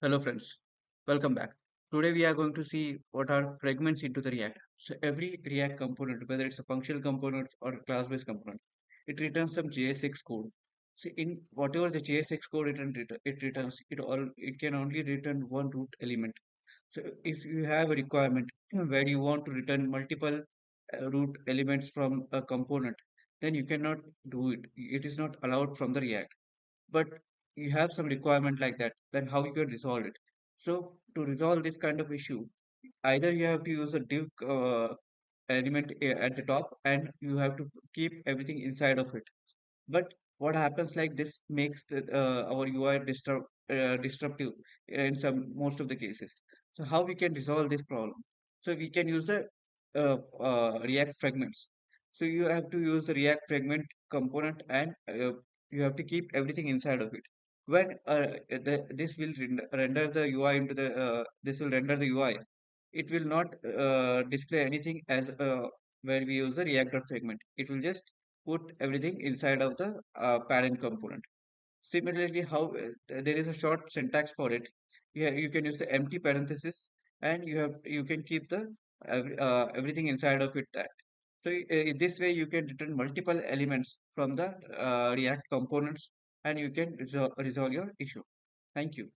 Hello friends, welcome back. Today we are going to see what are fragments into the React. So every React component, whether it's a functional component or a class-based component, it returns some JSX code. So in whatever the JSX code it returns, it can only return one root element. So if you have a requirement where you want to return multiple root elements from a component, then you cannot do it. It is not allowed from the React, but you have some requirement like that, then how you can resolve it? So to resolve this kind of issue, either you have to use a div element at the top, and you have to keep everything inside of it. But what happens, like this makes our UI disruptive in some most of the cases. So how we can resolve this problem? So we can use the React fragments. So you have to use the React fragment component, and you have to keep everything inside of it. When this will render the UI into the this will render the UI. It will not display anything as where we use the React fragment. It will just put everything inside of the parent component. Similarly, how there is a short syntax for it. You can use the empty parenthesis, and you can keep the everything inside of it. That so this way you can return multiple elements from the React components, and you can resolve your issue. Thank you.